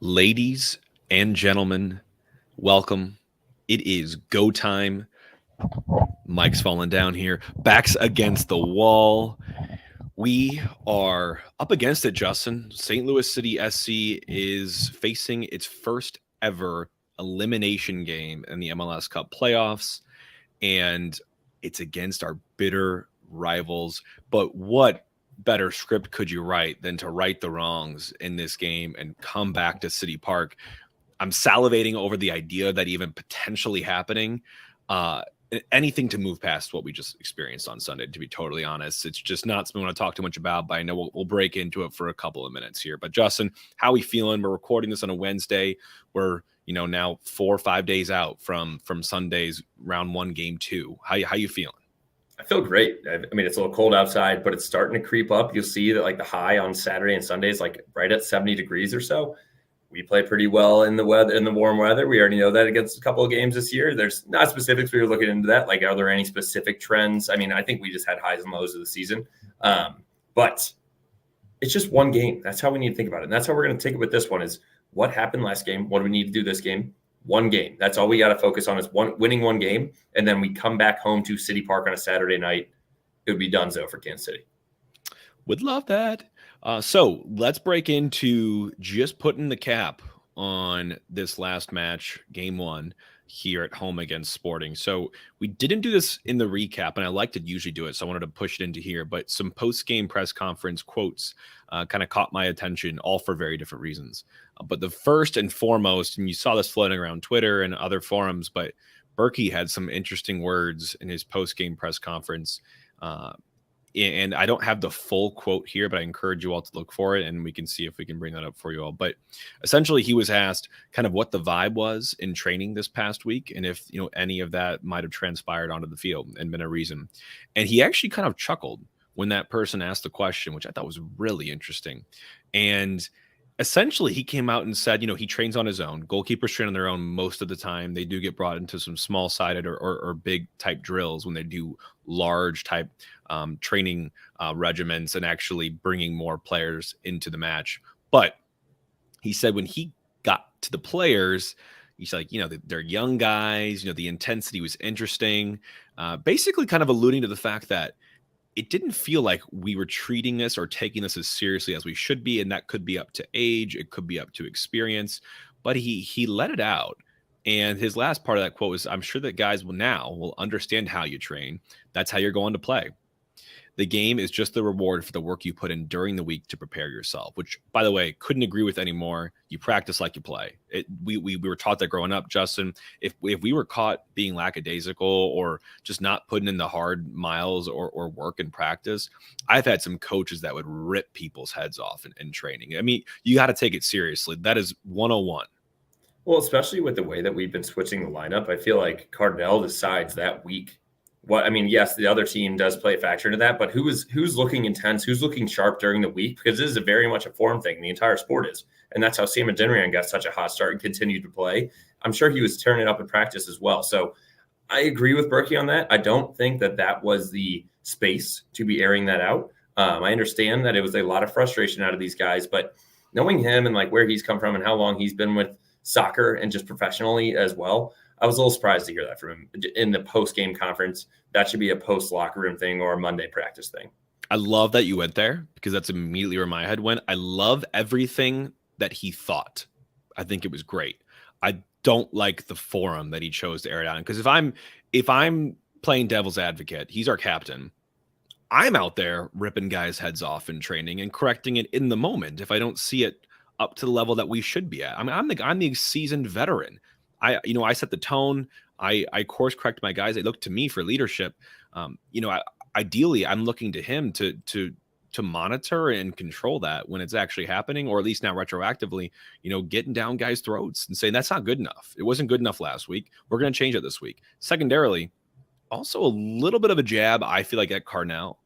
Ladies and gentlemen, welcome. It is go time. Mike's falling down here. Backs against the wall. We are up against it, Justin. St. Louis City SC is facing its first ever elimination game in the MLS Cup playoffs, and it's against our bitter rivals. But what better script could you write than to right the wrongs in this game and come back to City Park? I'm salivating over the idea that even potentially happening. Anything to move past what we just experienced on Sunday, to be totally honest. It's just not something I want to talk too much about, but I know we'll break into it for a couple of minutes here. But Justin, how are we feeling? We're recording this on a Wednesday. We're now 4 or 5 days out from Sunday's round one, game two. How you feeling? I feel great. I mean, it's a little cold outside, but it's starting to creep up. You'll see that like the high on Saturday and Sunday is like right at 70 degrees or so. We play pretty well in the weather, in the warm weather. We already know that against a couple of games this year. There's not specifics. We were looking into that. Like, are there any specific trends? I mean, I think we just had highs and lows of the season. But it's just one game. That's how we need to think about it. And that's how we're going to take it with this one is what happened last game? What do we need to do this game? One game. That's all we got to focus on is winning one game. And then we come back home to City Park on a Saturday night. It would be donezo for Kansas City. Would love that. So let's break into just putting the cap on this last match, game one, here at home against Sporting. So we didn't do this in the recap, and I like to usually do it, so I wanted to push it into here. But some post-game press conference quotes kind of caught my attention, all for very different reasons. But the first and foremost, and you saw this floating around Twitter and other forums, but Berkey had some interesting words in his post-game press conference. And I don't have the full quote here, but I encourage you all to look for it, and we can see if we can bring that up for you all. But essentially, he was asked kind of what the vibe was in training this past week, and if any of that might have transpired onto the field and been a reason. And he actually kind of chuckled when that person asked the question, which I thought was really interesting. And essentially, he came out and said, he trains on his own. Goalkeepers train on their own most of the time. They do get brought into some small-sided or big type drills when they do large type training regiments and actually bringing more players into the match. But he said when he got to the players, he's like, they're young guys. The intensity was interesting. Basically kind of alluding to the fact that it didn't feel like we were treating this or taking this as seriously as we should be. And that could be up to age. It could be up to experience. But he let it out. And his last part of that quote was, I'm sure that guys will understand how you train. That's how you're going to play. The game is just the reward for the work you put in during the week to prepare yourself, which, by the way, couldn't agree with anymore. You practice like you play. We were taught that growing up, Justin. If we were caught being lackadaisical or just not putting in the hard miles or work in practice, I've had some coaches that would rip people's heads off in training. I mean, you got to take it seriously. That is 101. Well, especially with the way that we've been switching the lineup, I feel like Cardinal decides that week. Yes, the other team does play a factor into that, but who's looking intense, who's looking sharp during the week? Because this is very much a form thing. The entire sport is. And that's how Sam Adeniran got such a hot start and continued to play. I'm sure he was tearing it up in practice as well. So I agree with Berkey on that. I don't think that was the space to be airing that out. I understand that it was a lot of frustration out of these guys, but knowing him and like where he's come from and how long he's been with soccer and just professionally as well, I was a little surprised to hear that from him in the post-game conference. That should be a post-locker room thing or a Monday practice thing. I love that you went there because that's immediately where my head went. I love everything that he thought. I think it was great. I don't like the forum that he chose to air it out in, because if I'm playing devil's advocate, he's our captain. I'm out there ripping guys' heads off in training and correcting it in the moment if I don't see it up to the level that we should be at. I mean, I'm the seasoned veteran. I set the tone. I course correct my guys. They look to me for leadership. Ideally, I'm looking to him to monitor and control that when it's actually happening, or at least now retroactively, getting down guys' throats and saying that's not good enough. It wasn't good enough last week. We're going to change it this week. Secondarily, also a little bit of a jab, I feel like, at Cardinal,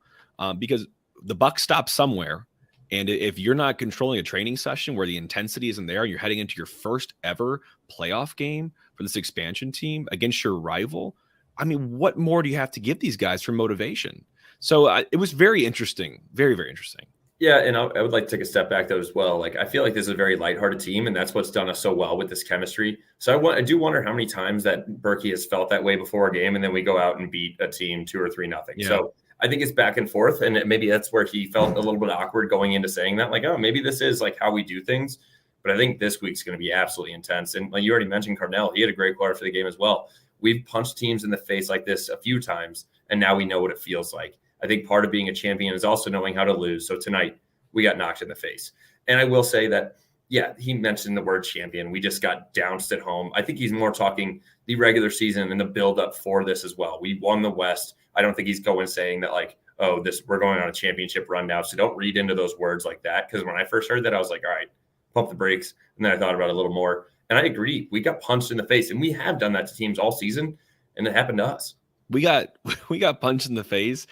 because the buck stops somewhere. And if you're not controlling a training session where the intensity isn't there, and you're heading into your first ever playoff game for this expansion team against your rival, I mean, what more do you have to give these guys for motivation? So it was very interesting. Very, very interesting. Yeah, and I would like to take a step back though as well. Like I feel like this is a very lighthearted team, and that's what's done us so well with this chemistry. So I do wonder how many times that Berkey has felt that way before a game, and then we go out and beat a team 2 or 3-0. Yeah. So I think it's back and forth, and maybe that's where he felt a little bit awkward going into saying that, like, oh, maybe this is like how we do things. But I think this week's going to be absolutely intense. And like you already mentioned, Cardinal, he had a great quarter for the game as well. We've punched teams in the face like this a few times, and now we know what it feels like. I think part of being a champion is also knowing how to lose. So tonight we got knocked in the face. And I will say that, yeah, he mentioned the word champion. We just got trounced at home. I think he's more talking the regular season and the buildup for this as well. We won the West. I don't think he's going saying that like, oh, we're going on a championship run now. So don't read into those words like that. Because when I first heard that, I was like, all right, pump the brakes. And then I thought about it a little more. And I agree. We got punched in the face. And we have done that to teams all season. And it happened to us. We got punched in the face.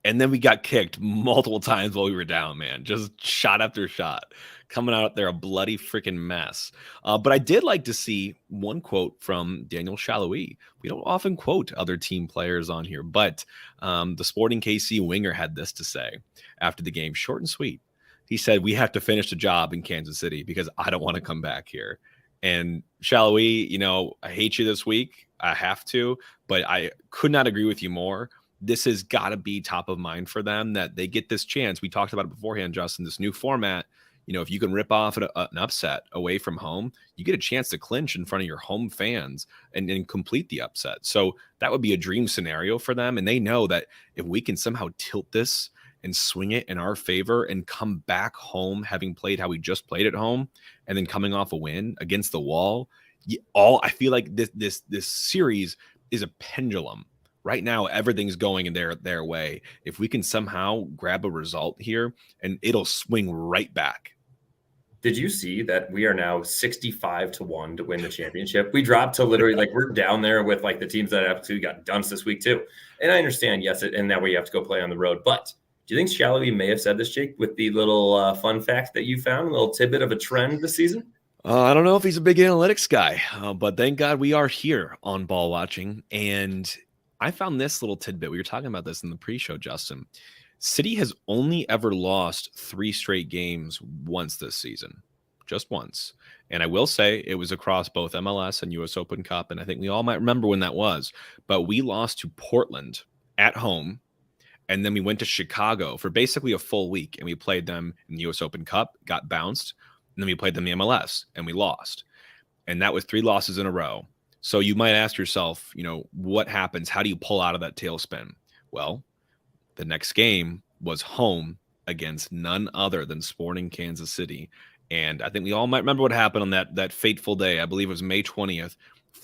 And then we got kicked multiple times while we were down, man. Just shot after shot. Coming out there a bloody freaking mess. But I did like to see one quote from Daniel Shalhoub. We don't often quote other team players on here, but the Sporting KC winger had this to say after the game, short and sweet. He said, "We have to finish the job in Kansas City because I don't want to come back here." And Shalhoub, I hate you this week. I have to, but I could not agree with you more. This has got to be top of mind for them that they get this chance. We talked about it beforehand, Justin, this new format. If you can rip off an upset away from home, you get a chance to clinch in front of your home fans and complete the upset. So that would be a dream scenario for them. And they know that if we can somehow tilt this and swing it in our favor and come back home, having played how we just played at home, and then coming off a win against the wall, I feel like this series is a pendulum. Right now, everything's going in their way. If we can somehow grab a result here, and it'll swing right back. Did you see that we are now 65-1 to win the championship? We dropped to literally like we're down there with like the teams that absolutely got dunced this week too. And I understand, yes, and that way you have to go play on the road. But do you think Shalhoub may have said this, Jake, with the little fun fact that you found, a little tidbit of a trend this season? I don't know if he's a big analytics guy, but thank God we are here on Ball Watching. And I found this little tidbit. We were talking about this in the pre-show, Justin. City has only ever lost 3 straight games once this season, just once. And I will say it was across both MLS and US Open Cup. And I think we all might remember when that was. But we lost to Portland at home. And then we went to Chicago for basically a full week. And we played them in the US Open Cup, got bounced. And then we played them in the MLS and we lost. And that was 3 losses in a row. So you might ask yourself, what happens? How do you pull out of that tailspin? Well, the next game was home against none other than Sporting Kansas City. And I think we all might remember what happened on that fateful day. I believe it was May 20th,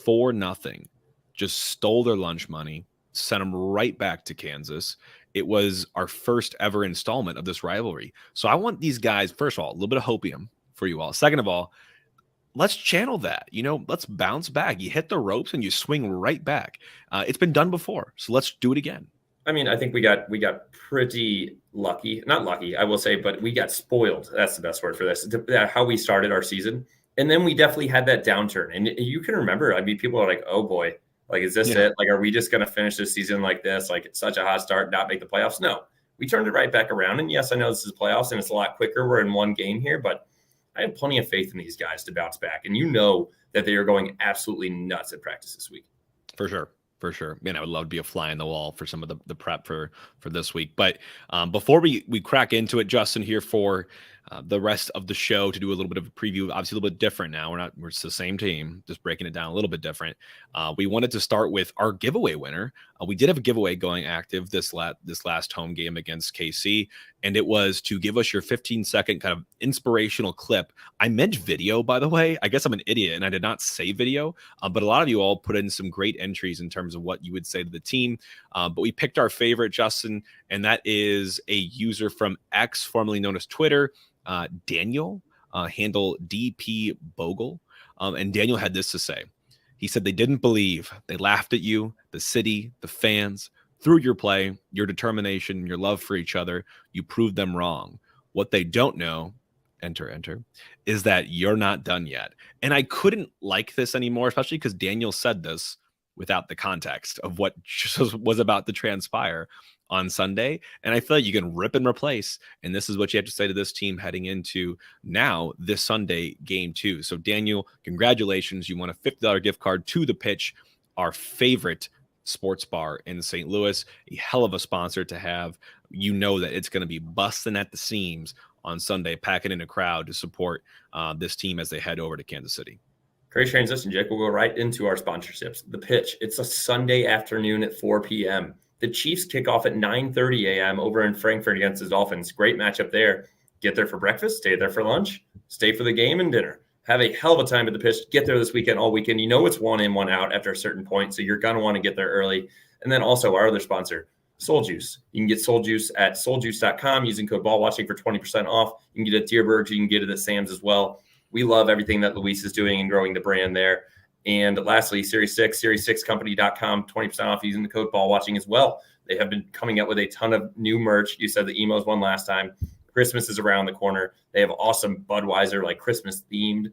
4-0. Just stole their lunch money, sent them right back to Kansas. It was our first ever installment of this rivalry. So I want these guys, first of all, a little bit of hopium for you all. Second of all, let's channel that. Let's bounce back. You hit the ropes and you swing right back. It's been done before, so let's do it again. I mean, I think we got pretty lucky. Not lucky, I will say, but we got spoiled. That's the best word for this. How we started our season. And then we definitely had that downturn. And you can remember, I mean, people are like, oh boy, like, is this it? Like, are we just going to finish this season like this? Like, it's such a hot start, not make the playoffs? No, we turned it right back around. And yes, I know this is playoffs and it's a lot quicker. We're in one game here, but I have plenty of faith in these guys to bounce back. And that they are going absolutely nuts at practice this week. For sure. For sure. Man, I would love to be a fly in the wall for some of the prep for this week. But before we crack into it, Justin, here for the rest of the show to do a little bit of a preview, obviously a little bit different now. We're the same team, just breaking it down a little bit different. We wanted to start with our giveaway winner. We did have a giveaway going active this last home game against KC, and it was to give us your 15-second kind of inspirational clip. I meant video, by the way. I guess I'm an idiot, and I did not say video, but a lot of you all put in some great entries in terms of what you would say to the team. But we picked our favorite, Justin, and that is a user from X, formerly known as Twitter, Daniel, handle DP Bogle. And Daniel had this to say. He said, they didn't believe. They laughed at you, the city, the fans. Through your play, your determination, your love for each other, you proved them wrong. What they don't know, enter, is that you're not done yet. And I couldn't like this anymore, especially because Daniel said this without the context of what just was about to transpire on Sunday. And I feel like you can rip and replace. And this is what you have to say to this team heading into now this Sunday game 2. So Daniel, congratulations. You won a $50 gift card to The Pitch, our favorite sports bar in St. Louis. A hell of a sponsor to have. You know that it's going to be busting at the seams on Sunday, packing in a crowd to support this team as they head over to Kansas City. Great transition, Jake. We'll go right into our sponsorships. The Pitch. It's a Sunday afternoon at 4 p.m. The Chiefs kick off at 9:30 a.m. over in Frankfurt against the Dolphins. Great matchup there. Get there for breakfast, stay there for lunch, stay for the game and dinner. Have a hell of a time at the Pitch. Get there this weekend, all weekend. You know it's one in, one out after a certain point, so you're going to want to get there early. And then also our other sponsor, Soul Juice. You can get Soul Juice at souljuice.com using code BALLWATCHING for 20% off. You can get it at Deerberg's. You can get it at Sam's as well. We love everything that Luis is doing and growing the brand there. And lastly, Series 6, series6company.com, 20% off using the code BALLWATCHING as well. They have been coming out with a ton of new merch. You said the emos one last time. Christmas is around the corner. They have awesome Budweiser, like Christmas-themed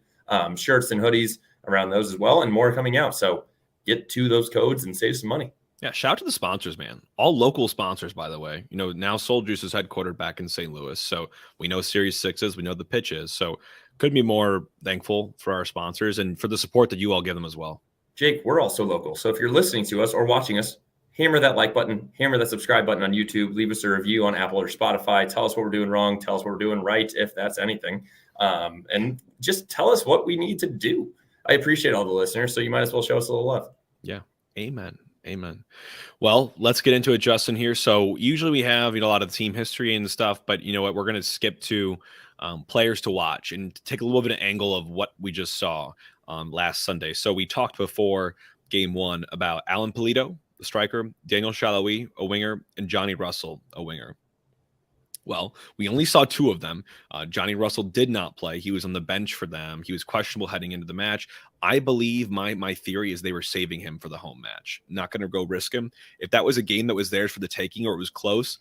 shirts and hoodies around those as well, and more coming out. So get to those codes and save some money. Yeah, shout out to the sponsors, man. All local sponsors, by the way. You know, now Soul Juice is headquartered back in St. Louis. So we know Series 6 is, we know the Pitch is. So couldn't be more thankful for our sponsors and for the support that you all give them as well. Jake, we're also local. So if you're listening to us or watching us, hammer that like button, hammer that subscribe button on YouTube, leave us a review on Apple or Spotify. Tell us what we're doing wrong. Tell us what we're doing right, if that's anything. And just tell us what we need to do. I appreciate all the listeners, so you might as well show us a little love. Yeah. Amen. Amen. Well, let's get into it, Justin, here. So usually we have, a lot of team history and stuff, but you know what? We're going to skip to players to watch and take a little bit of angle of what we just saw last Sunday. So we talked before game 1 about Alan Pulido, the striker, Daniel Shalhoub, a winger, and Johnny Russell, a winger. Well, we only saw 2 of them. Johnny Russell did not play. He was on the bench for them. He was questionable heading into the match. I believe my theory is they were saving him for the home match. Not going to go risk him. If that was a game that was theirs for the taking or it was close,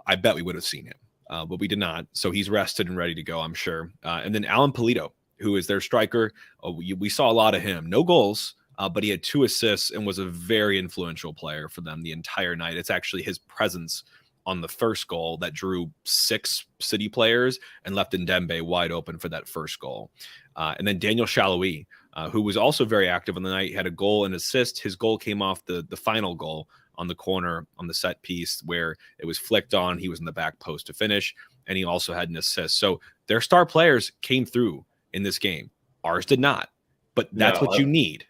I bet we would have seen him. But we did not. So he's rested and ready to go, I'm sure. And then Alan Pulido, who is their striker. We saw a lot of him. No goals, but he had 2 assists and was a very influential player for them the entire night. It's actually his presence on the first goal that drew 6 City players and left Ndembe wide open for that first goal. And then Daniel Shalhoub, who was also very active on the night, had a goal and assist. His goal came off the final goal on the corner on the set piece where it was flicked on. He was in the back post to finish, and he also had an assist. So their star players came through in this game. Ours did not, but that's what you need.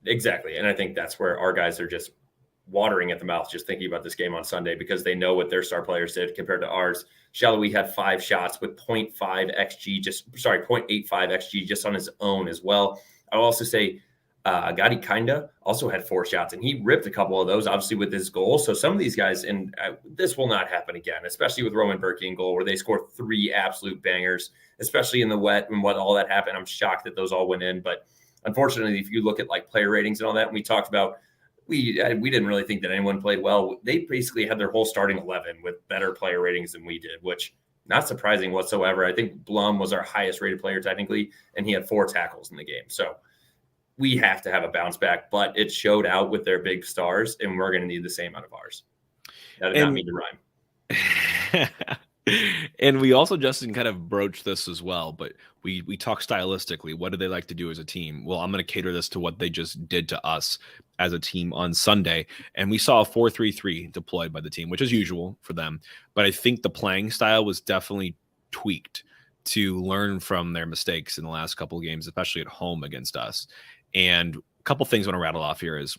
Exactly. And I think that's where our guys are just watering at the mouth just thinking about this game on Sunday because they know what their star players did compared to ours. Shalhoub had 5 shots with 0.85 XG just on his own as well. I'll also say Gadi Kinda also had 4 shots, and he ripped a couple of those, obviously, with his goal. So some of these guys, and this will not happen again, especially with Roman Berkey in goal, where they scored 3 absolute bangers, especially in the wet and what all that happened. I'm shocked that those all went in. But unfortunately, if you look at like player ratings and all that, and we talked about, we didn't really think that anyone played well. They basically had their whole starting 11 with better player ratings than we did, which not surprising whatsoever. I think Blum was our highest rated player technically, and he had 4 tackles in the game. So we have to have a bounce back, but it showed out with their big stars, and we're going to need the same out of ours. That did not mean to rhyme. And we also, Justin, kind of broached this as well, but we talk stylistically. What do they like to do as a team? Well, I'm going to cater this to what they just did to us as a team on Sunday. And we saw a 4-3-3 deployed by the team, which is usual for them. But I think the playing style was definitely tweaked to learn from their mistakes in the last couple of games, especially at home against us. And a couple things I want to rattle off here is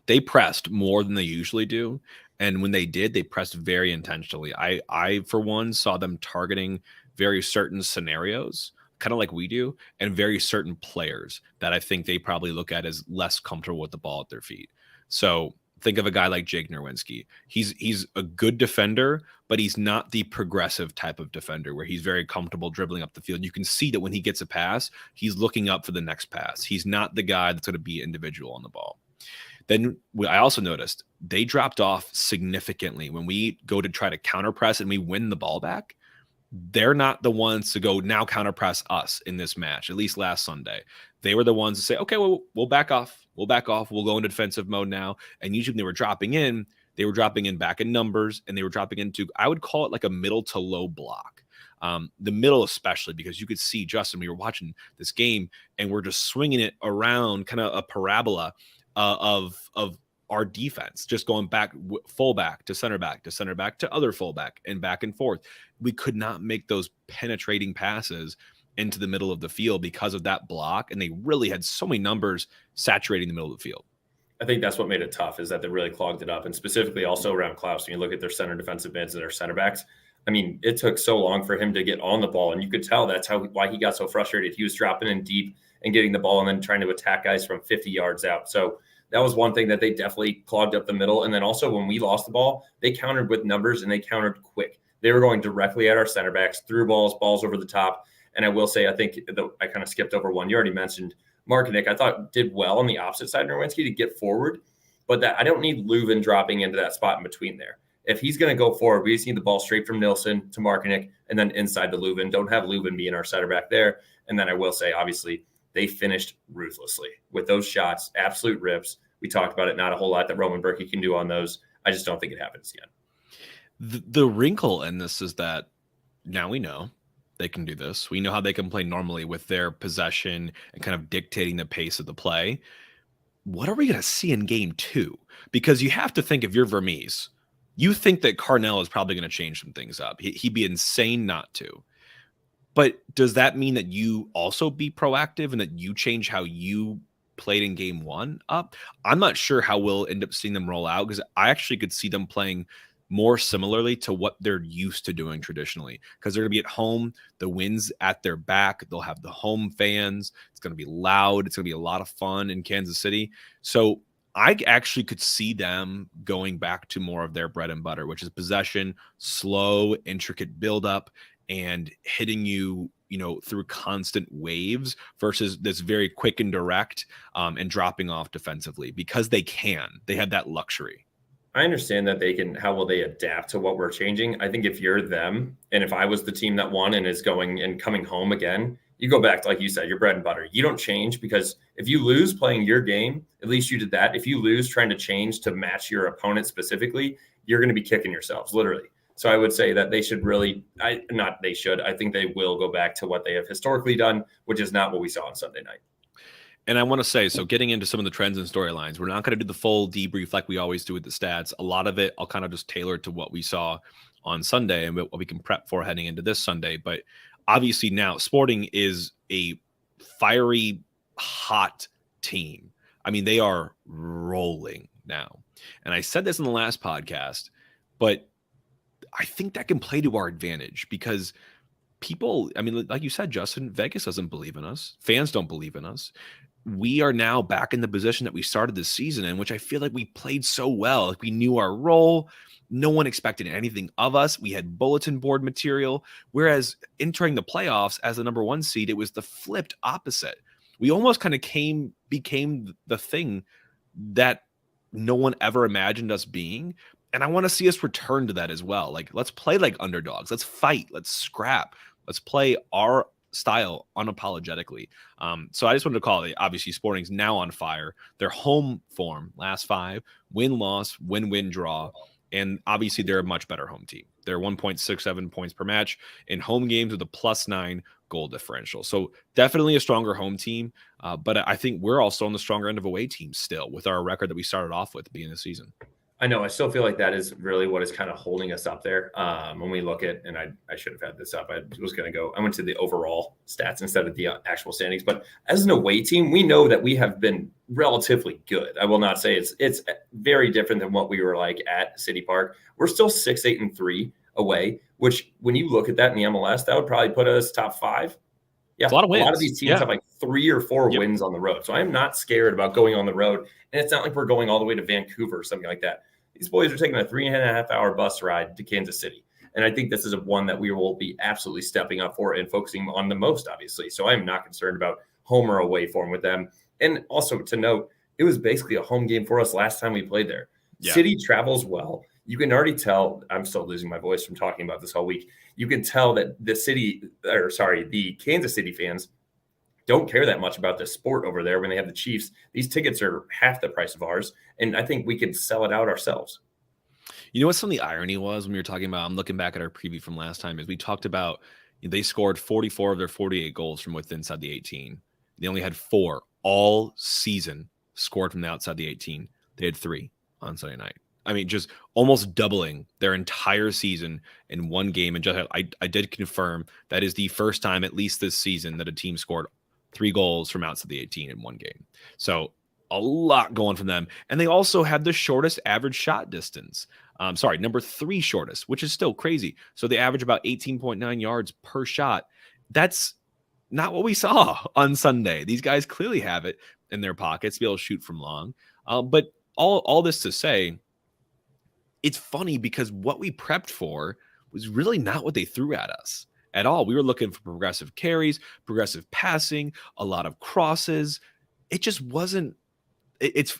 they pressed more than they usually do. And when they did, they pressed very intentionally. I for one, saw them targeting very certain scenarios, kind of like we do, and very certain players that I think they probably look at as less comfortable with the ball at their feet. So think of a guy like Jake Nerwinski. He's a good defender, but he's not the progressive type of defender where he's very comfortable dribbling up the field. You can see that when he gets a pass, he's looking up for the next pass. He's not the guy that's going to be individual on the ball. Then I also noticed they dropped off significantly when we go to try to counter press and we win the ball back. They're not the ones to go now counter press us in this match, at least last Sunday. They were the ones to say, okay, well, we'll back off. We'll back off. We'll go into defensive mode now. And usually when they were dropping in, They were dropping in back in numbers, and they were dropping into, I would call it like a middle to low block. The middle especially, because you could see, Justin, we were watching this game and we're just swinging it around, kind of a parabola of our defense, just going back, fullback to center back to other fullback, and back and forth. We could not make those penetrating passes into the middle of the field because of that block, and they really had so many numbers saturating the middle of the field. I think that's what made it tough, is that they really clogged it up, and specifically also around Klaus. When you look at their center defensive mids and their center backs, I mean, it took so long for him to get on the ball, and you could tell that's why he got so frustrated. He was dropping in deep and getting the ball and then trying to attack guys from 50 yards out. So that was one thing that they definitely clogged up the middle. And then also when we lost the ball, they countered with numbers, and they countered quick. They were going directly at our center backs, through balls over the top. And I will say, I think I kind of skipped over one. You already mentioned Markinick. I thought did well on the opposite side of Nerwinski to get forward, but that I don't need Leuven dropping into that spot in between there. If he's going to go forward, we just need the ball straight from Nilsson to Markinick and then inside to Leuven. Don't have Leuven be in our center back there. And then I will say, obviously, they finished ruthlessly with those shots, absolute rips. We talked about it, not a whole lot that Roman Berkey can do on those. I just don't think it happens yet. The wrinkle in this is that now we know they can do this. We know how they can play normally with their possession and kind of dictating the pace of the play. What are we going to see in game 2? Because you have to think, if you're Vermees, you think that Carnell is probably going to change some things up. He'd be insane not to. But does that mean that you also be proactive and that you change how you played in game 1 up? I'm not sure how we'll end up seeing them roll out, because I actually could see them playing more similarly to what they're used to doing traditionally, because they're going to be at home. The wind's at their back. They'll have the home fans. It's going to be loud. It's going to be a lot of fun in Kansas City. So I actually could see them going back to more of their bread and butter, which is possession, slow, intricate buildup, and hitting you, through constant waves, versus this very quick and direct and dropping off defensively, because they have that luxury. I understand that they can. How will they adapt to what we're changing? I think if you're them, and if I was the team that won and is going and coming home again, you go back to, like you said, your bread and butter. You don't change, because if you lose playing your game, at least you did that. If you lose trying to change to match your opponent specifically, you're going to be kicking yourselves, literally. So I would say that they should really, I think they will go back to what they have historically done, which is not what we saw on Sunday night. And I want to say, so getting into some of the trends and storylines, we're not going to do the full debrief like we always do with the stats. A lot of it, I'll kind of just tailor to what we saw on Sunday and what we can prep for heading into this Sunday. But obviously now Sporting is a fiery, hot team. I mean, they are rolling now. And I said this in the last podcast, but I think that can play to our advantage, because people, I mean, like you said, Justin, Vegas doesn't believe in us. Fans don't believe in us. We are now back in the position that we started this season in, which I feel like we played so well. Like, we knew our role. No one expected anything of us. We had bulletin board material. Whereas entering the playoffs as the number 1 seed, it was the flipped opposite. We almost kind of became the thing that no one ever imagined us being. And I want to see us return to that as well. Like, let's play like underdogs. Let's fight. Let's scrap. Let's play our style unapologetically. So I just wanted to call it, obviously Sporting's now on fire. Their home form, last 5, win-loss, win-win draw. And obviously they're a much better home team. They're 1.67 points per match in home games with a +9 goal differential. So definitely a stronger home team. But I think we're also on the stronger end of away team still, with our record that we started off with at the beginning of the season. I know. I still feel like that is really what is kind of holding us up there. When we look at, and I should have had this up. I went to the overall stats instead of the actual standings. But as an away team, we know that we have been relatively good. I will not say it's very different than what we were like at City Park. We're still 6-8-3 away, which when you look at that in the MLS, that would probably put us top 5. Yeah, a lot of wins. A lot of these teams have like 3 or 4 wins on the road. So I am not scared about going on the road. And it's not like we're going all the way to Vancouver or something like that. These boys are taking a 3.5-hour bus ride to Kansas City. And I think this is one that we will be absolutely stepping up for and focusing on the most, obviously. So I'm not concerned about home or away form with them. And also to note, it was basically a home game for us last time we played there. Yeah. City travels well. You can already tell, I'm still losing my voice from talking about this all week. You can tell that the Kansas City fans don't care that much about the sport over there when they have the Chiefs. These tickets are half the price of ours, and I think we could sell it out ourselves. You know what some of the irony was when we were talking about, I'm looking back at our preview from last time, is we talked about they scored 44 of their 48 goals from within inside the 18. They only had 4 all season scored from the outside the 18. They had 3 on Sunday night. I mean, just almost doubling their entire season in one game. And just I did confirm that is the first time, at least this season, that a team scored 3 goals from outside the 18 in one game. So a lot going from them. And they also had the shortest average shot distance. Number 3 shortest, which is still crazy. So they average about 18.9 yards per shot. That's not what we saw on Sunday. These guys clearly have it in their pockets to be able to shoot from long. But all this to say, it's funny because what we prepped for was really not what they threw at us at all. We were looking for progressive carries, progressive passing, a lot of crosses. It just wasn't.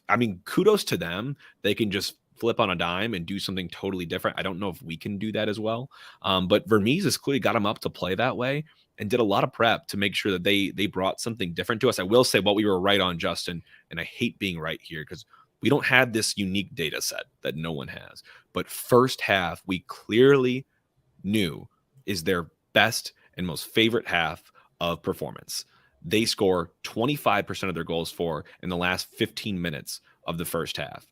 I mean, kudos to them. They can just flip on a dime and do something totally different. I don't know if we can do that as well. But Vermees has clearly got them up to play that way and did a lot of prep to make sure that they brought something different to us. I will say what we were right on, Justin, and I hate being right here because we don't have this unique data set that no one has. But first half, we clearly knew is their best and most favorite half of performance. They score 25% of their goals for in the last 15 minutes of the first half.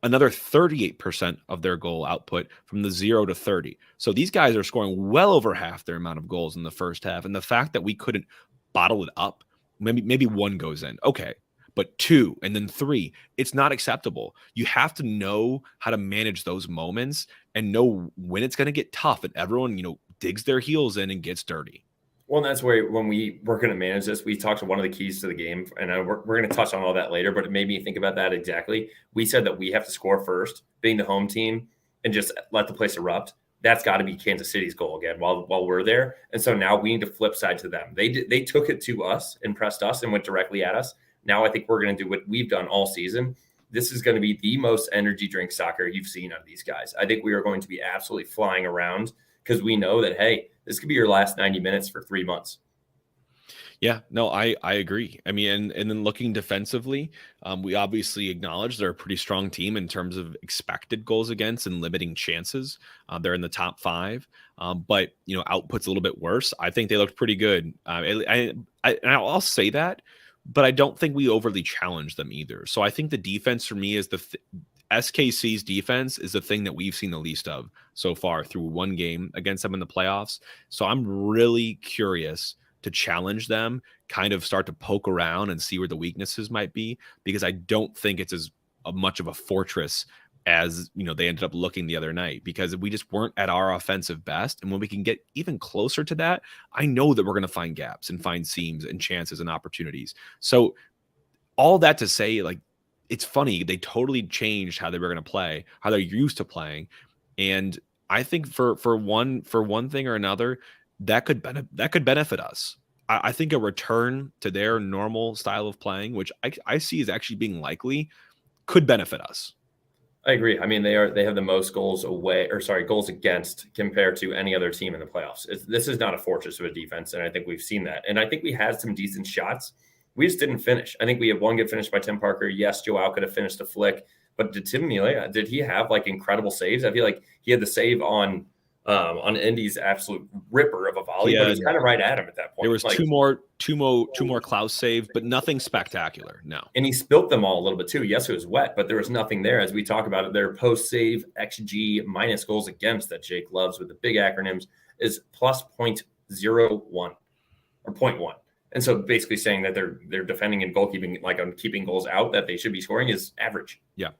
Another 38% of their goal output from the 0 to 30. So these guys are scoring well over half their amount of goals in the first half. And the fact that we couldn't bottle it up, maybe 1 goes in. Okay. But 2 and then 3, it's not acceptable. You have to know how to manage those moments and know when it's going to get tough and everyone, digs their heels in and gets dirty. Well, and that's where when we were going to manage this, we talked to one of the keys to the game, and we're going to touch on all that later, but it made me think about that exactly. We said that we have to score first, being the home team, and just let the place erupt. That's got to be Kansas City's goal again while we're there. And so now we need to flip side to them. They took it to us and pressed us and went directly at us. Now I think we're going to do what we've done all season. This is going to be the most energy drink soccer you've seen out of these guys. I think we are going to be absolutely flying around because we know that, hey, this could be your last 90 minutes for 3 months. Yeah, no, I agree. I mean, and then looking defensively, we obviously acknowledge they're a pretty strong team in terms of expected goals against and limiting chances. They're in the top 5, but output's a little bit worse. I think they looked pretty good. I'll say that, but I don't think we overly challenged them either. So I think the defense for me is SKC's defense is the thing that we've seen the least of so far through one game against them in the playoffs. So I'm really curious to challenge them, kind of start to poke around and see where the weaknesses might be, because I don't think it's as much of a fortress as they ended up looking the other night, because we just weren't at our offensive best. And when we can get even closer to that, I know that we're going to find gaps and find seams and chances and opportunities. So all that to say, it's funny, they totally changed how they were going to play, how they're used to playing. And I think for one thing or another, that could benefit us. I think a return to their normal style of playing, which I see as actually being likely, could benefit us. I agree. I mean, they have the most goals against compared to any other team in the playoffs. This is not a fortress of a defense, and I think we've seen that. And I think we had some decent shots. We just didn't finish. I think we had one good finish by Tim Parker. Yes, Joao could have finished a flick, but did Tim Melia, did he have incredible saves? I feel like he had the save on Indy's absolute ripper of a volley, but it's kind of right at him at that point. There was two more Klaus saves, but nothing spectacular. No. And he spilt them all a little bit too. Yes, it was wet, but there was nothing there. As we talk about it, their post-save XG minus goals against that Jake loves with the big acronyms is plus 0.01 or 0.1. And so basically saying that they're defending and goalkeeping, on keeping goals out that they should be scoring, is average. Yeah.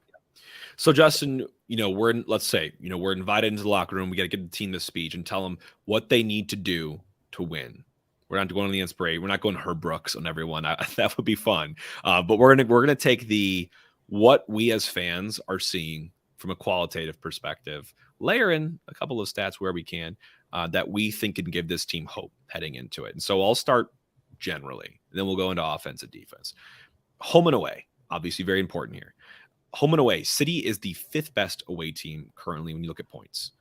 So Justin, we're invited into the locker room. We got to give the team this speech and tell them what they need to do to win. We're not going to the Inspire. We're not going Herb Brooks on everyone. That would be fun. But we're gonna take what we as fans are seeing from a qualitative perspective, layer in a couple of stats where we can that we think can give this team hope heading into it. And so I'll start generally, and then we'll go into offense and defense. Home and away, obviously very important here. Home and away, City is the 5th best away team currently when you look at points.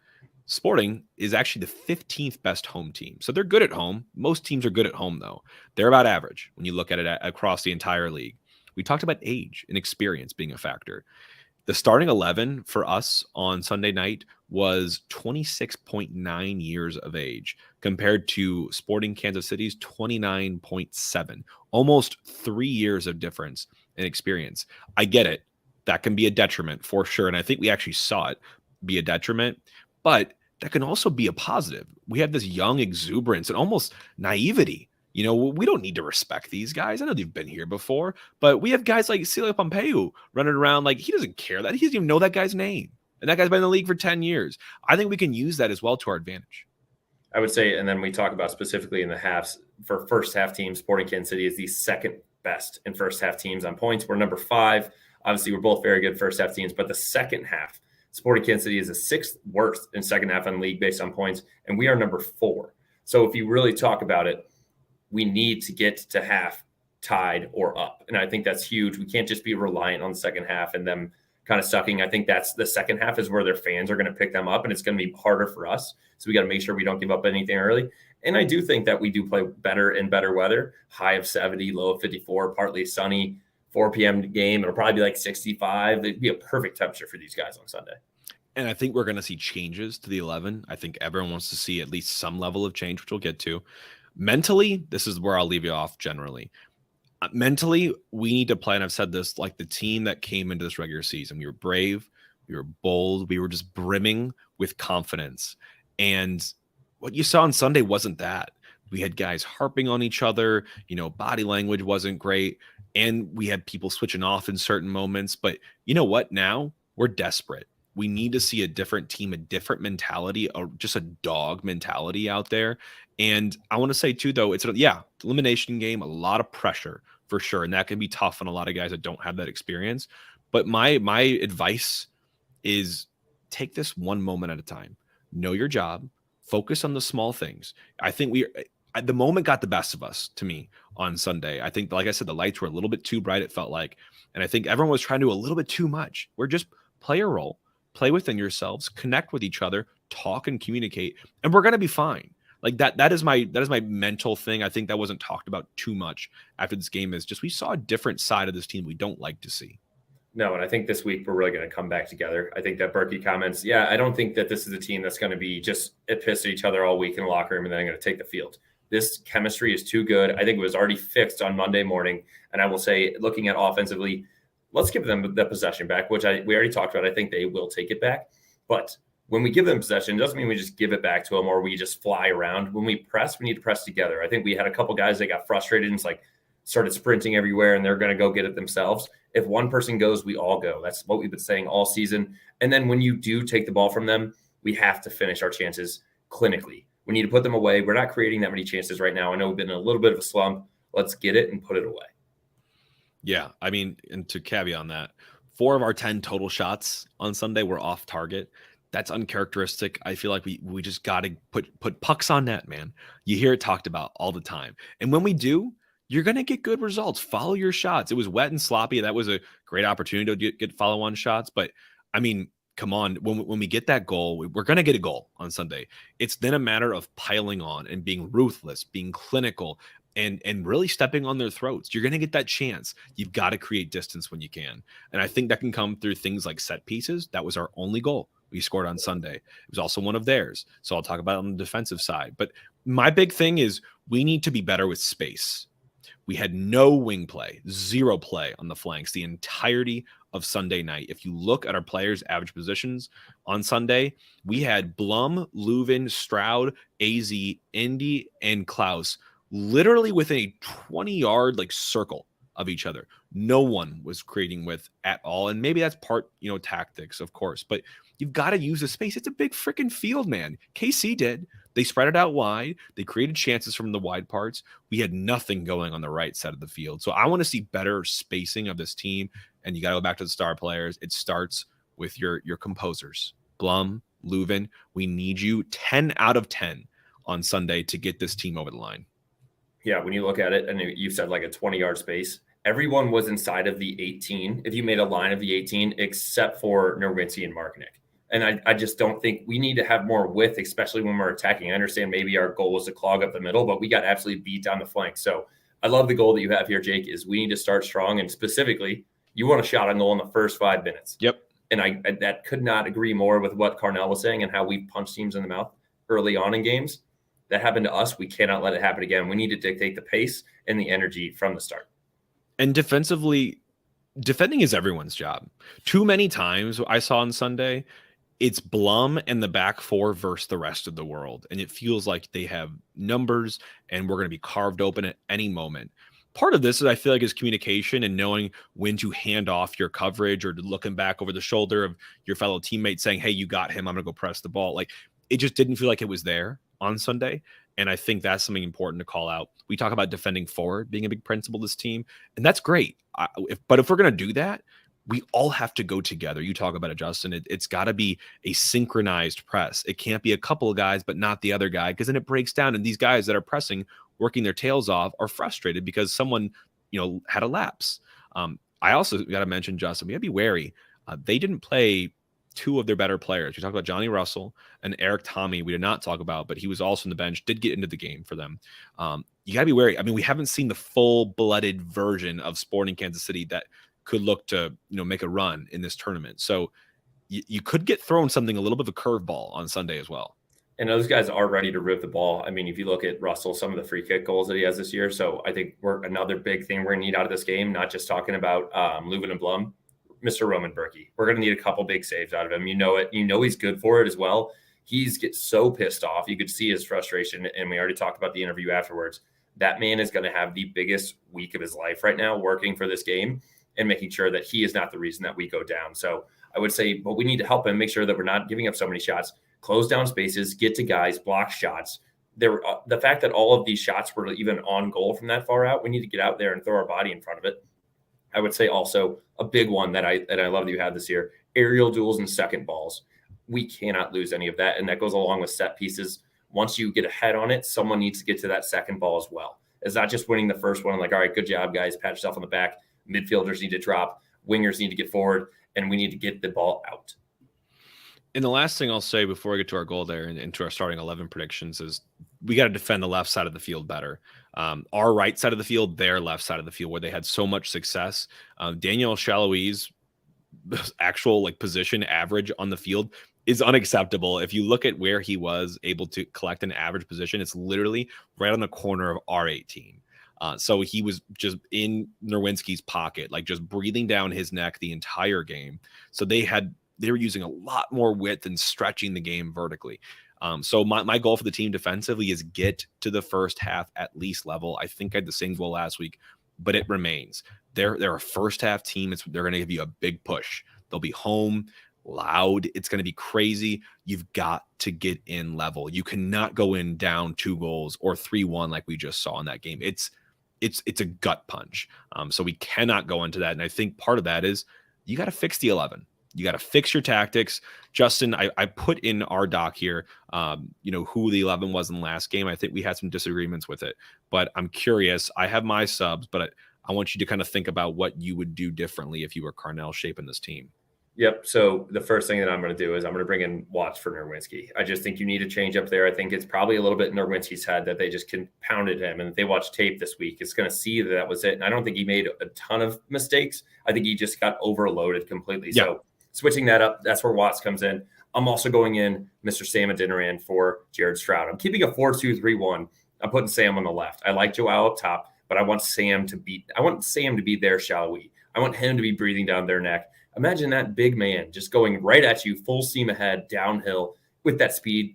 Sporting is actually the 15th best home team. So they're good at home. Most teams are good at home, though. They're about average when you look at it across the entire league. We talked about age and experience being a factor. The starting 11 for us on Sunday night was 26.9 years of age compared to Sporting Kansas City's 29.7, almost 3 years of difference in experience. I get it. That can be a detriment for sure. And I think we actually saw it be a detriment, but that can also be a positive. We have this young exuberance and almost naivety. We don't need to respect these guys. I know they've been here before, but we have guys like Celia Pompeu running around like he doesn't care that. He doesn't even know that guy's name. And that guy's been in the league for 10 years. I think we can use that as well to our advantage. I would say, and then we talk about specifically in the halves, for first half teams, Sporting Kansas City is the second best in first half teams on points. We're number 5. Obviously, we're both very good first half teams, but the second half, Sporting Kansas City is the 6th worst in second half on league based on points, and we are number 4. So if you really talk about it, we need to get to half tied or up. And I think that's huge. We can't just be reliant on the second half and them kind of sucking. I think that's the second half is where their fans are going to pick them up, and it's going to be harder for us. So we got to make sure we don't give up anything early. And I do think that we do play better in better weather, high of 70, low of 54, partly sunny, 4 p.m. game. It'll probably be like 65. It'd be a perfect temperature for these guys on Sunday. And I think we're going to see changes to the 11. I think everyone wants to see at least some level of change, which we'll get to. Mentally, this is where I'll leave you off generally. Mentally, we need to play, and I've said this, like the team that came into this regular season. We were brave, we were bold, we were just brimming with confidence. And what you saw on Sunday wasn't that. We had guys harping on each other, body language wasn't great, and we had people switching off in certain moments. But you know what? Now we're desperate. We need to see a different team, a different mentality, just a dog mentality out there. And I want to say too, though, it's elimination game, a lot of pressure for sure. And that can be tough on a lot of guys that don't have that experience. But my advice is take this one moment at a time. Know your job, focus on the small things. I think the moment got the best of us to me on Sunday. I think, like I said, the lights were a little bit too bright, it felt like. And I think everyone was trying to do a little bit too much. We're just play a role, play within yourselves, connect with each other, talk and communicate, and we're going to be fine. Like that is my mental thing. I think that wasn't talked about too much after this game is just we saw a different side of this team we don't like to see. No, and I think this week we're really going to come back together. I think that Berkey comments, I don't think that this is a team that's going to be just pissed at each other all week in the locker room and then going to take the field. This chemistry is too good. I think it was already fixed on Monday morning. And I will say, looking at offensively, let's give them the possession back, which we already talked about. I think they will take it back. But when we give them possession, it doesn't mean we just give it back to them or we just fly around. When we press, we need to press together. I think we had a couple guys that got frustrated and started sprinting everywhere and they're going to go get it themselves. If one person goes, we all go. That's what we've been saying all season. And then when you do take the ball from them, we have to finish our chances clinically. We need to put them away. We're not creating that many chances right now. I know we've been in a little bit of a slump. Let's get it and put it away. Yeah, I mean, and to caveat on that, 4 of our 10 total shots on Sunday were off target. That's uncharacteristic. I feel like we just got to put pucks on net, man. You hear it talked about all the time. And when we do, you're going to get good results. Follow your shots. It was wet and sloppy. That was a great opportunity to get follow-on shots. But, I mean, come on. When we get that goal, we're going to get a goal on Sunday. It's then a matter of piling on and being ruthless, being clinical, and really stepping on their throats. You're going to get that chance. You've got to create distance when you can. And I think that can come through things like set pieces. That was our only goal we scored on Sunday. It was also one of theirs. So I'll talk about it on the defensive side. But my big thing is we need to be better with space. We had no wing play, 0 play on the flanks the entirety of Sunday night. If you look at our players' average positions on Sunday, we had Blum, Leuven, Stroud, AZ, Indy, and Klaus literally within a 20-yard circle of each other. No one was creating with at all. And maybe that's part, tactics, of course. But you've got to use the space. It's a big freaking field, man. KC did. They spread it out wide. They created chances from the wide parts. We had nothing going on the right side of the field. So I want to see better spacing of this team. And you got to go back to the star players. It starts with your composers. Blum, Leuven, we need you 10 out of 10 on Sunday to get this team over the line. Yeah, when you look at it, and you said a 20-yard space, everyone was inside of the 18. If you made a line of the 18, except for Nerwinski and Marknick. And I just don't think we need to have more width, especially when we're attacking. I understand maybe our goal was to clog up the middle, but we got absolutely beat down the flank. So I love the goal that you have here, Jake, is we need to start strong. And specifically, you want a shot on goal in the first 5 minutes. Yep. And I that could not agree more with what Carnell was saying and how we punch teams in the mouth early on in games. That happened to us. We cannot let it happen again. We need to dictate the pace and the energy from the start. And defensively, defending is everyone's job. Too many times I saw on Sunday, it's Blum and the back four versus the rest of the world. And it feels like they have numbers and we're going to be carved open at any moment. Part of this is I feel like is communication and knowing when to hand off your coverage or looking back over the shoulder of your fellow teammate saying, hey, you got him. I'm going to go press the ball. Like it just didn't feel like it was there on Sunday. And I think that's something important to call out. We talk about defending forward being a big principle of this team, and that's great. But if we're going to do that, we all have to go together. You talk about it, Justin. It's got to be a synchronized press. It can't be a couple of guys, but not the other guy, because then it breaks down. And these guys that are pressing, working their tails off, are frustrated because someone, had a lapse. I also got to mention, Justin, we got to be wary. They didn't play two of their better players. We talked about Johnny Russell and Eric Tommy. We did not talk about, but he was also on the bench, did get into the game for them. You got to be wary. I mean, we haven't seen the full-blooded version of Sporting Kansas City that could look to, make a run in this tournament. So you could get thrown something a little bit of a curveball on Sunday as well. And those guys are ready to rip the ball. I mean, if you look at Russell, some of the free kick goals that he has this year. So I think another big thing we're going to need out of this game, not just talking about Leuven and Blum, Mr. Roman Berkey. We're going to need a couple big saves out of him. You know it. You know he's good for it as well. He's gets so pissed off. You could see his frustration, and we already talked about the interview afterwards. That man is going to have the biggest week of his life right now working for this game and making sure that he is not the reason that we go down. So I would say, but we need to help him make sure that we're not giving up so many shots, close down spaces, get to guys, block shots. The fact that all of these shots were even on goal from that far out, we need to get out there and throw our body in front of it. I would say also a big one that I love that you had this year, aerial duels and second balls. We cannot lose any of that. And that goes along with set pieces. Once you get ahead on it, someone needs to get to that second ball as well. It's not just winning the first one. Like, all right, good job, guys. Pat yourself on the back. Midfielders need to drop. Wingers need to get forward. And we need to get the ball out. And the last thing I'll say before we get to our goal there and into our starting 11 predictions is we got to defend the left side of the field better. Our right side of the field, their left side of the field, where they had so much success. Daniel Chaloui's actual position average on the field is unacceptable. If you look at where he was able to collect an average position, it's literally right on the corner of R18. So he was just in Nerwinski's pocket, just breathing down his neck the entire game. So they were using a lot more width and stretching the game vertically. So my goal for the team defensively is get to the first half at least level. I think I had the same goal last week, but it remains. They're a first half team. They're going to give you a big push. They'll be home, loud. It's going to be crazy. You've got to get in level. You cannot go in down 2 goals or 3-1 like we just saw in that game. It's a gut punch. So we cannot go into that. And I think part of that is you got to fix the 11. You got to fix your tactics. Justin, I put in our doc here, who the 11 was in the last game. I think we had some disagreements with it, but I'm curious. I have my subs, but I want you to kind of think about what you would do differently if you were Carnell shaping this team. Yep. So the first thing that I'm going to do is I'm going to bring in Watts for Nerwinski. I just think you need to change up there. I think it's probably a little bit in Nerwinski's head that they just compounded him. And if they watch tape this week, it's going to see that was it. And I don't think he made a ton of mistakes. I think he just got overloaded completely. Yeah. So switching that up, that's where Watts comes in. I'm also going in Mr. Sam Adeniran for Jared Stroud. I'm keeping a 4-2-3-1. I'm putting Sam on the left. I like Joao up top, but I want Sam to be their Chalouis. I want him to be breathing down their neck. Imagine that big man just going right at you, full steam ahead, downhill with that speed.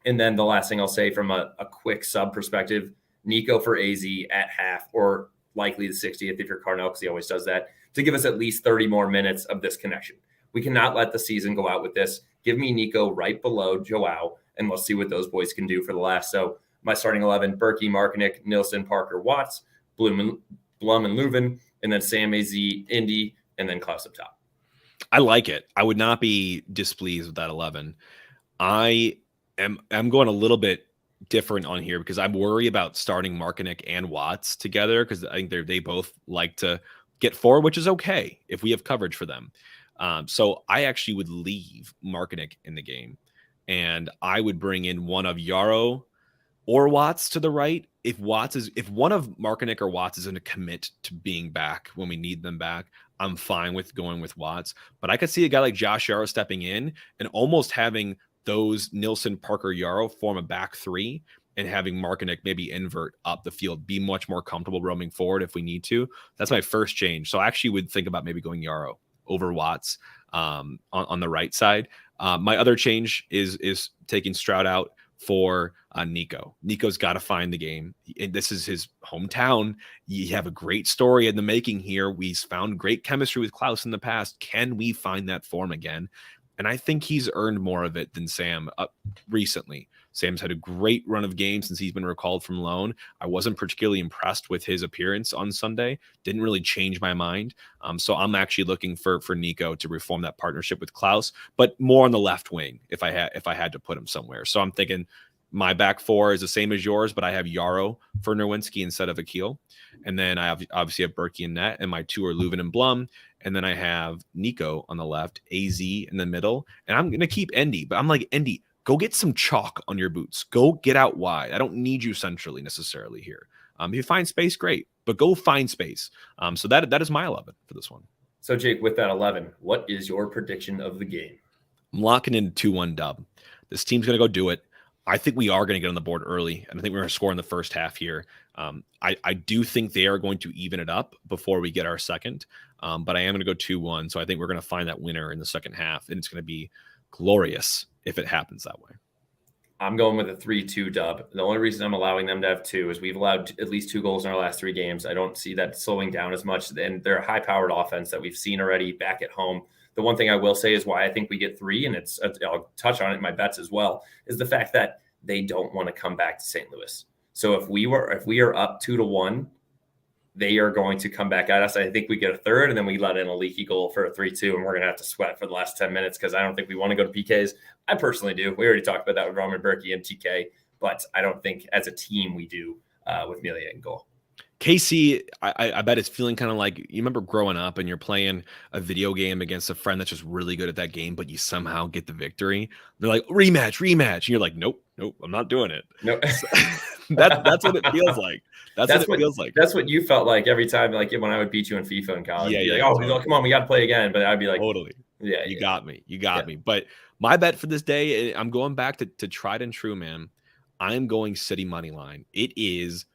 And then the last thing I'll say from a quick sub perspective, Nico for AZ at half, or likely the 60th if you're Carnell, because he always does that, to give us at least 30 more minutes of this connection. We cannot let the season go out with this. Give me Nico right below Joao, and let's see what those boys can do for the last. So my starting 11, Berkey, Markinick, Nilsson, Parker, Watts, Blum and Leuven, and then Sam, AZ, Indy, and then Klaus up top. I like it. I would not be displeased with that 11. I'm going a little bit different on here because I'm worried about starting Markinick and Watts together because I think they both like to get forward, which is okay if we have coverage for them. So I actually would leave Markinick in the game, and I would bring in one of Yaro, or Watts to the right. If one of Markinick or Watts is going to commit to being back when we need them back, I'm fine with going with Watts. But I could see a guy like Josh Yarrow stepping in and almost having those Nilsson, Parker, Yarrow form a back three and having Markinick maybe invert up the field, be much more comfortable roaming forward if we need to. That's my first change. So I actually would think about maybe going Yarrow over Watts on the right side. My other change is taking Stroud out for Nico. Nico's got to find the game. This is his hometown. You have a great story in the making here. We've found great chemistry with Klaus in the past. Can we find that form again? And I think he's earned more of it than Sam recently. Sam's had a great run of games since he's been recalled from loan. I wasn't particularly impressed with his appearance on Sunday. Didn't really change my mind. So I'm actually looking for Nico to reform that partnership with Klaus, but more on the left wing if I had to put him somewhere. So I'm thinking my back four is the same as yours, but I have Yarrow for Nerwinski instead of Akil. And then I obviously have Berkey and Net, and my two are Leuven and Blum. And then I have Nico on the left, AZ in the middle. And I'm going to keep Endy, but I'm like, Endy, go get some chalk on your boots. Go get out wide. I don't need you centrally necessarily here. If you find space, great, but go find space. So that is my 11 for this one. So Jake, with that 11, what is your prediction of the game? I'm locking in 2-1 dub. This team's going to go do it. I think we are going to get on the board early, and I think we're going to score in the first half here. I do think they are going to even it up before we get our second, but I am going to go 2-1, so I think we're going to find that winner in the second half, and it's going to be glorious if it happens that way. I'm going with a 3-2 dub. The only reason I'm allowing them to have two is we've allowed at least 2 goals in our last 3 games. I don't see that slowing down as much, and they're a high-powered offense that we've seen already back at home. The one thing I will say is why I think we get 3, and I'll touch on it in my bets as well, is the fact that they don't want to come back to St. Louis. So if we are up 2-1, they are going to come back at us. I think we get a third, and then we let in a leaky goal for a 3-2, and we're going to have to sweat for the last 10 minutes because I don't think we want to go to PKs. I personally do. We already talked about that with Roman Berkey and TK, but I don't think as a team we do with Melia in goal. KC, I bet it's feeling kind of like, you remember growing up and you're playing a video game against a friend that's just really good at that game, but you somehow get the victory. They're like, rematch. And you're like, nope, I'm not doing it. Nope. That's what it feels like. That's what it feels like. That's what you felt like every time, like when I would beat you in FIFA in college. Yeah, like, totally. Come on, we got to play again. But I'd be like, totally. Yeah, you got me. You got me. But my bet for this day, I'm going back to tried and true, man. I'm going City money line. It is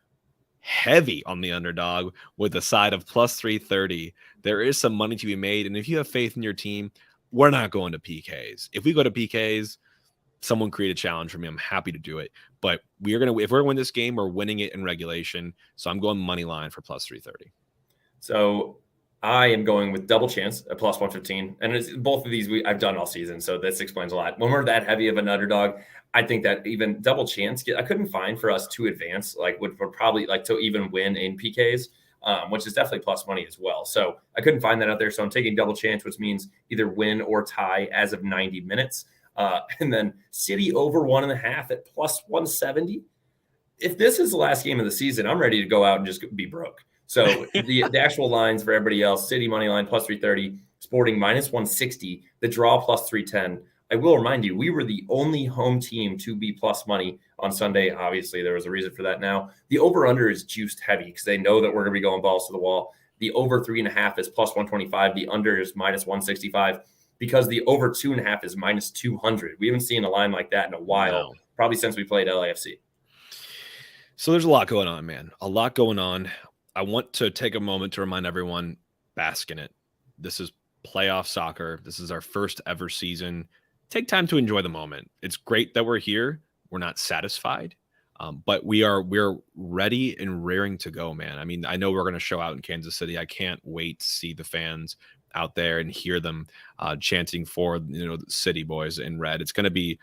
heavy on the underdog with a side of plus 330. There is some money to be made. And if you have faith in your team, we're not going to PKs. If we go to PKs, someone create a challenge for me. I'm happy to do it. But if we're going to win this game, we're winning it in regulation. So I'm going money line for plus 330. So I am going with double chance at plus 115. And it's both of these I've done all season. So this explains a lot. When we're that heavy of an underdog, I think that even double chance, I couldn't find for us to advance, like would probably like to even win in PKs, which is definitely plus money as well. So I couldn't find that out there. So I'm taking double chance, which means either win or tie as of 90 minutes. And then City over 1.5 at plus 170. If this is the last game of the season, I'm ready to go out and just be broke. So the actual lines for everybody else, City money line plus 330, Sporting minus 160, the draw plus 310. I will remind you, we were the only home team to be plus money on Sunday. Obviously, there was a reason for that now. The over-under is juiced heavy because they know that we're going to be going balls to the wall. The over 3.5 is plus 125. The under is minus 165 because the over 2.5 is minus 200. We haven't seen a line like that in a while, probably since we played LAFC. So there's a lot going on, man. A lot going on. I want to take a moment to remind everyone, bask in it. This is playoff soccer. This is our first ever season. Take time to enjoy the moment. It's great that we're here. We're not satisfied, but we're ready and raring to go, man. I mean, I know we're going to show out in Kansas City. I can't wait to see the fans out there and hear them chanting for the City boys in red. It's going to be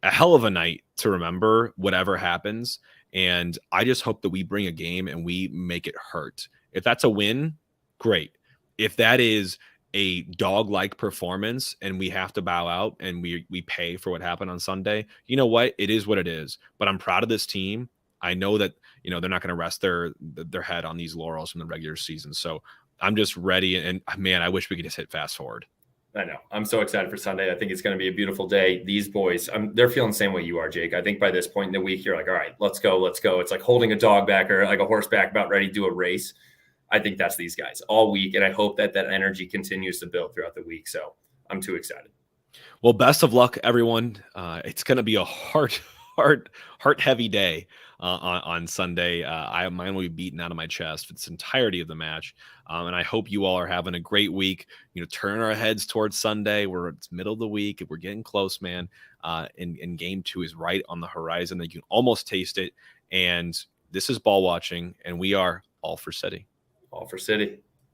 a hell of a night to remember whatever happens. And I just hope that we bring a game and we make it hurt. If that's a win, great. If that is a dog-like performance and we have to bow out and we pay for what happened on Sunday, you know what? It is what it is. But I'm proud of this team. I know that, they're not going to rest their head on these laurels from the regular season. So I'm just ready. And man, I wish we could just hit fast forward. I know. I'm so excited for Sunday. I think it's going to be a beautiful day. These boys, they're feeling the same way you are, Jake. I think by this point in the week, you're like, all right, let's go, let's go. It's like holding a dog back or like a horseback about ready to do a race. I think that's these guys all week, and I hope that that energy continues to build throughout the week. So I'm too excited. Well, best of luck, everyone. It's going to be a heart-heavy day on Sunday. Mine will be beaten out of my chest for its entirety of the match, and I hope you all are having a great week. Turn our heads towards Sunday. It's middle of the week. We're getting close, man. And game 2 is right on the horizon. You can almost taste it. And this is Ball Watching, and we are all for City. All for City.